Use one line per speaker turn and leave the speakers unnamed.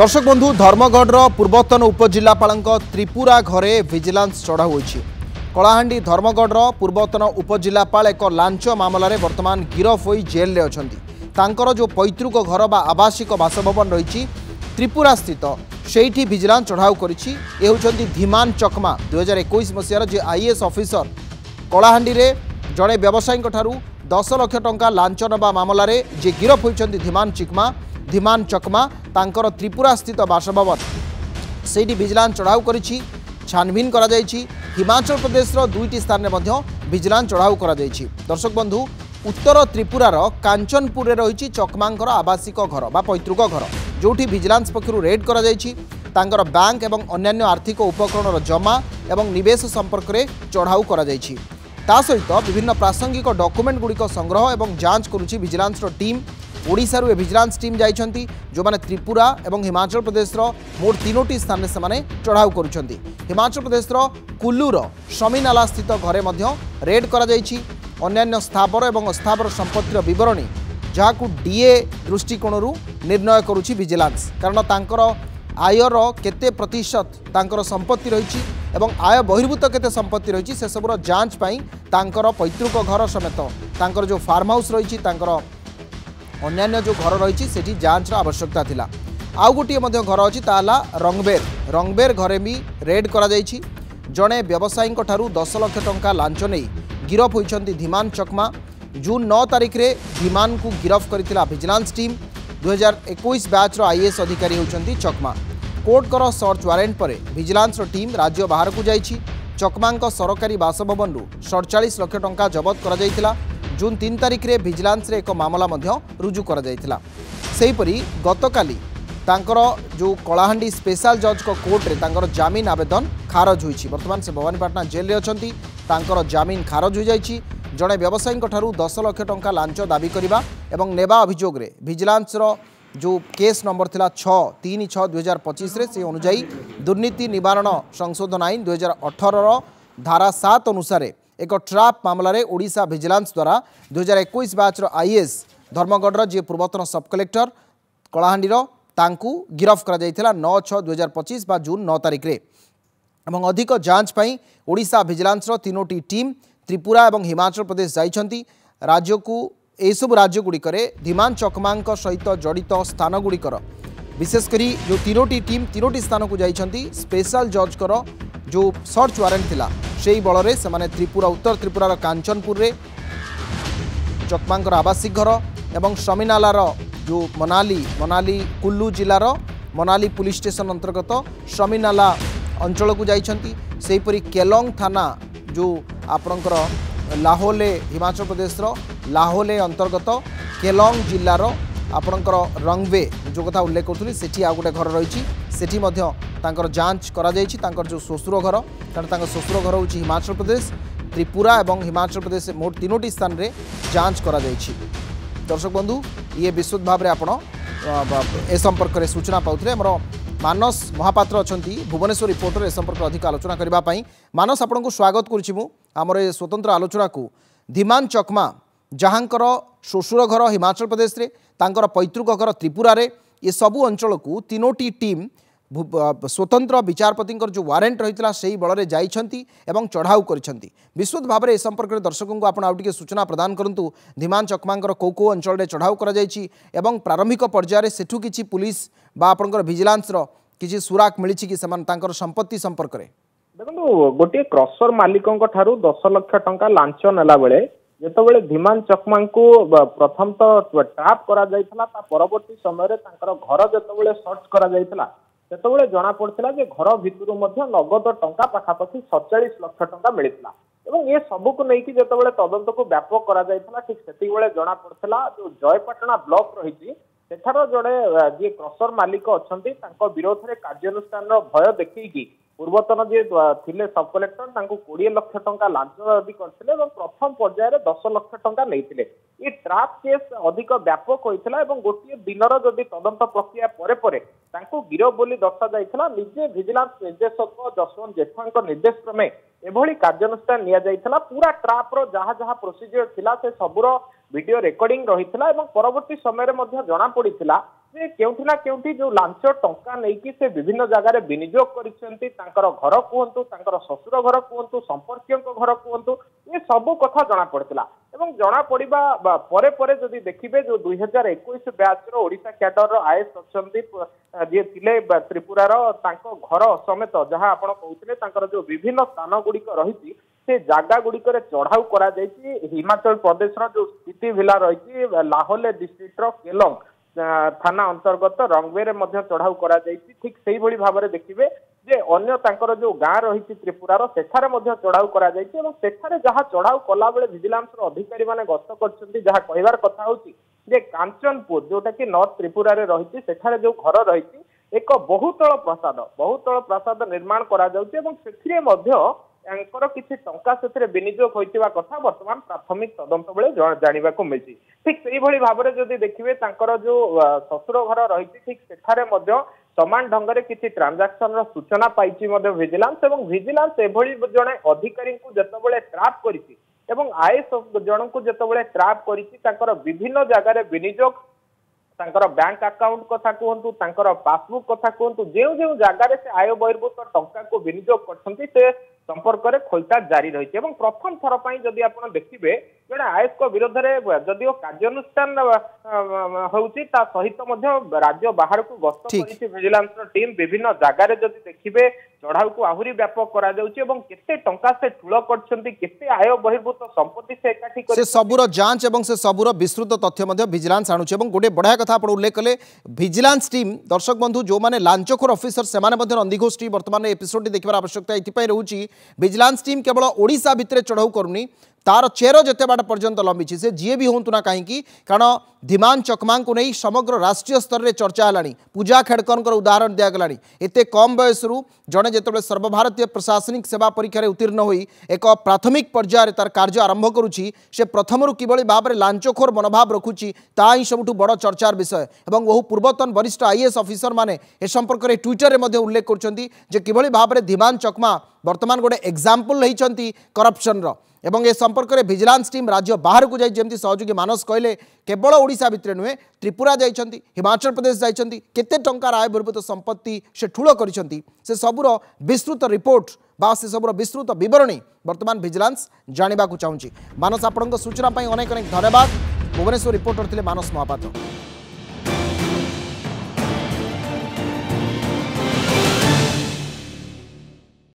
दर्शक बंधु धर्मगढ़ पूर्वतन उपजिलापाल त्रिपुरा घरे विजिलेंस चढ़ाऊ होती। कलाहांडी धर्मगढ़ पूर्वतन उपजिलापाल एक लांच मामलें बर्तमान गिरफ हो जेल में अच्छा जो पैतृक घर बा आवासिक बासभवन रही त्रिपुरा स्थित से विजिलेंस चढ़ाऊ कर धीमान चकमा 2021 मसीहार जे आईएएस ऑफिसर कलाहांडी रे जड़े व्यवसायी 10 लाख टंका लांच नवा मामलें जे गिरफ होती धीमान चकमा तांकर त्रिपुरा स्थित बासभवन से विजिलेंस चढ़ाऊ कर छानबीन करा जायछि। हिमाचल प्रदेश दुईटी स्थान में विजिलेंस चढ़ाऊ करा जायछि। दर्शक बंधु उत्तर त्रिपुरार कांचनपुर रही चकमांकर आवासिक घर बा पैतृक घर जोठी विजिलेंस पक्षरु रेड करा जायछि। तांकर बैंक एवं अन्यान्य आर्थिक उपकरण जमा एवं निवेश संपर्क में चढ़ाऊ करा जायछि। ता सहित विभिन्न प्रासंगिक डॉक्यूमेंट गुड़िक संग्रह एवं जांच करुछि विजिलेंस टीम। ओडिशारू ए विजिलेंस टीम जाइछंती जो माने त्रिपुरा एवं हिमाचल प्रदेश मोट 3टी स्थान से चढ़ाऊ करुछंती। हिमाचल प्रदेश कुल्लूर शमीनाला स्थित घरे मध्य रेड करा जाइछि। अन्यान्य स्थावर एवं अस्थावर संपत्तिर विवरणी जहाकू डीए दृष्टिकोणरू निर्णय करुछि विजिलेंस, कारण तांकर आयर केते प्रतिशत तांकर संपत्ति रही एवं आय बहिर्भूत केते संपत्ति रही से सबुर जांच पाई तांकर पैतृक घर समेत तांकर जो फार्म हाउस रही तांकर अन्यान्य जो घर रही सेठी जांच आवश्यकता थिला। आउ गोटे घर अच्छी ताला रंगबेर घरे भी रेड करा जायछि। जड़े व्यवसायी 10 लाख टंका लांच नहीं गिरफ होती धीमान चकमा। जून 9 तारिख रे धीमान को गिरफ करथिला विजिलेंस टीम। 2021 बैच आईएएस अधिकारी होती चकमा। कोर्ट कर सर्च वारेंट पर विजिलेंस टीम राज्य बाहर को जाइछि। चकमा सरकारी बासभवन 47 लाख टंका जबत करा जायथिला। जून 3 तारिख रे विजिलेंस रे एक मामला रुजु करा जायथिला। सेहीपरि गतकाली तांकर जो कलाहांडी स्पेशल जज को कोर्ट रे तांकर जामीन आवेदन खारज होईछि। वर्तमान से भवानीपाटना जेल रे अछंती। तांकर जामीन खारज हो जाइछि। जड़े व्यवसायी 10 लाख टंका लांच दाबी करबा एवं नेबा अभियोग रे विजिलेंस रो जो केस नंबर थिला 636/2025 रे से अनुसार दुर्नीति निवारण संशोधन आईन 2018 रो धारा 7 अनुसार एक ट्राप मामलें ओडिशा विजिलेंस द्वारा 2021 बैच आईएएस धर्मगढ़ जी पूर्वतन सब कलेक्टर कलाहांडीर तांकू गिरफ करा जायथिला 9/6/2025 बा जून 9 तारिख रे। एवं अधिक जांच पाई ओडिशा विजिलेंस 3टी टीम त्रिपुरा और हिमाचल प्रदेश जाइछंती। राज्य को एसबू राज्य गुड़िकर धीमान चकमांक सहित जड़ित स्थान गुड़िकर विशेषकर जो 3टी टीम 3टी स्थान को जाइछंती। स्पेशल जज कर जो सर्च वारेंट थिला से बल में से त्रिपुरा उत्तर त्रिपुरार कांचनपुर रे चकमांकर आवासिक घर एवं शमीनालार जो मनाली कुल्लू जिलार मनाली पुलिस स्टेशन अंतर्गत शमीनाला अंचल को जाइछंती। सेहीपरि केलोंग थाना जो आपणकर लाहोले हिमाचल प्रदेश लाहोले अंतर्गत केलोंग जिलार आपणकर रंगवे जो कथा उल्लेख करुँगी सेठी आ गोटे घर रही सेठी मध्य तांकर जांच करा जायछि। तांकर जो ससुर घर कारण तांकर ससुर घर होछि हिमाचल प्रदेश त्रिपुरा एवं हिमाचल प्रदेश मोट 3टी स्थान रे जांच करा जायछि। दर्शक बंधु ये विशुद्ध भाव में आपण ए संपर्क में सूचना पाउथले हमर मानस महापात्र अछंती भुवनेश्वर रिपोर्टर ए संपर्क अधिक आलोचना करबा पई। मानस आपन को स्वागत करूछि मु हमर ए स्वतंत्र आलोचना को। धीमान चकमा जहांकर ससुर घर हिमाचल प्रदेश रे तांकर पैतृक घर त्रिपुरा रे ये सबु अंचल को 3टी टीम स्वतंत्र विचारपति जो वारेंट रही से बल में जाइछंती एवं चढ़ाऊ करिछंती। विशुद्ध भाव में ए संपर्क में दर्शकों को आपण आउटिके सूचना प्रदान करंतु। धीमान चकमांकर को अंचल में चढ़ाऊ करा जायछि एवं प्रारंभिक पर्यायर सेठू किछि पुलिस बा आपनकर विजिलेंस रो किछि सुराक मिलिछि कि समान तांकर संपत्ति संपर्क रे
देखो गोटे क्रसर मालिकों ठारू 10 लाख टंका लांच नेला बेले जेतबेले धीमान चकमा को प्रथम तो ट्रैप करा जायथला ता परवर्ती समय रे तांकर घर जेतबेले सर्च करा जायथला सेतबेले जना पड़ता जे घर भितर नगद टंका पाखापाखि 47 लाख टंका मिलता एवं ये सबू को लेकिन जितेबाला तदंत को व्यापक करा जायथला ठीक सेति बेले जना पड़ता जो जयपाटना ब्लॉक रही सेठार जड़े जी क्रसर मालिक अच्छी विरोध में कार्यानुष्ठान भय देखी पूर्वतन जी थिले सब कलेक्टर 20 लाख टंका लांच दाबी करथिले एवं प्रथम पर्यायर 10 लाख टंका नैथिले। ये ट्राप केस अधिक व्यापक होइथिला एवं गोटे दिनर जदि तदंत प्रक्रिया परे परे तांको गिरफ बोली दर्शा जाइथिला। निजे विजिलेंस निर्देशक जसवंत जेठवांक निर्देश क्रमे एभली कार्यानुष्ठान निया जाइथिला। पूरा ट्राप रो जहाँ जहाँ प्रोसीजर थिला से सबुर वीडियो रेकर्डिंग रही परवर्ती समय जना पड़ा जे केउठी ना केउठी जो लांच टंका नहीं से विभिन्न जगह विनियोग करिसेंती तांकर घर कहतु तांकर ससुर घर कहतु संपर्क घर कहतु ये सब कथा जना पड़ता एवं जना पड़ा परे परे जदि देखिए जो 2021 बैच ओडिशा कैडर आईएएस अच्छी जी थिले त्रिपुरार तांको घर समेत जहाँ आपण कहते तांकर जो विभिन्न स्थान गुड़िक रही से जगह गुड़िक चढ़ाऊ करा हिमाचल प्रदेश जो स्थिति भिला रही लाहौल डिस्ट्रिक्ट केलंग थाना अंतर्गत रंगवे चढ़ाऊ करा ठीक से भाव में देखिए जे अन्य तांकर जो गाँ रही त्रिपुरार सेठारे चढ़ाऊ करा सेठारे जहाँ चढ़ाऊ कला बेले विजिलेंस अधिकारी माने गस्त करछंती जहाँ कहबार कथा होची जे कांचनपुर जोटा कि नॉर्थ त्रिपुरा रे रही सेठारे जो घर रही एक बहुतल प्रसाद निर्माण करा जाउची एवं सेथिरे मध्य यांकर किछि टंका सेथिरे विनियोग होइतिबा कथा वर्तमान प्राथमिक तदंत बेले जानिबा को मिलछि ठीक सेही भली भाबरे जदि देखिबे तांकर जो ससुर घर रही ठीक सेठारे मध्य समान ढंग से किसी ट्रांजाक्शन सूचना पाई विजिलेंस एवं विजिलेंस एभली जड़े अधिकारी को जितेबाला ट्राप कर आईएएस जन को जितेबाला ट्राप कर विभिन्न जगह विनियोग तांकर बैंक अकाउंट कथा कहतु तांकर पासबुक कथा कहतु जो जो जगार से आय बहिर्भूत टंका को विनियोग करछंती से संपर्क में खोलताड़ जारी रही है प्रथम थर पर जदि आप देखिए जड़े आईएएस को विरोध में जदिव कार्यानुष्ठान होउची ता सहित राज्य बाहर को गस्त करिछि विजिलेंस टीम विभिन्न जगार जदि देखिए चढ़ाऊ को आहुरी व्यापक करा जाउछि एवं केते टंका से ठूल करछंती केते आय बहिर्भूत संपत्ति से एकाठी कर
से सबुर जांच एवं से सबुर विस्तृत तथ्य मध्य विजिलेंस आणुछि एवं गोटे बढ़िया कथा आपण उल्लेख कले विजिलेंस टीम दर्शक बंधु जो माने लांचखोर ऑफिसर से माने मध्य नंदीघोष वर्तमान एपिसोड देखिबार आवश्यकता एथिपई रहउछि विजिलेंस टीम केवल ओडिशा भितरे चढ़ाऊ करूनी तार चेर जिते बाट पर्यंत लंबी से जी भी हूँ ना कहीं कारण धीमान चकमा को नहीं समग्र राष्ट्रीय स्तर में चर्चा है पूजा खेड़कर उदाहरण दिगला एत कम बयस जड़े जिते सर्वभारतीय प्रशासनिक सेवा परीक्षा उत्तीर्ण हो एक प्राथमिक पर्यायर तार कार्य आरंभ करुच्ची से प्रथम किभली भाव में लांचखोर मनोभाव रखुच्छी ता ही सबुठ बड़ चर्चार विषय और बहु पूर्वतन वरिष्ठ आईएएस ऑफिसर माने ए संपर्क में ट्विटर में उल्लेख कर भाव में धीमान चकमा वर्तमान गोटे एग्जाम्पल होती करप्शन एवं ए संपर्क में विजिलेंस टीम राज्य बाहर को जाई जेमती सहयोगी मानस कहले केवल ओडिशा भितर नुहे त्रिपुरा जाइछंती हिमाचल प्रदेश जाइछंती केते टंकार आय बहिर्भूत संपत्ति से ठूल करिछंती से सबुर विस्तृत रिपोर्ट बा से सबुर विस्तृत विवरणी वर्तमान विजिलेंस जानिबा को चाहूँगी मानस आपन सूचना अनेक अनेक धन्यवाद भुवनेश्वर रिपोर्टर थिले मानस महापात्र।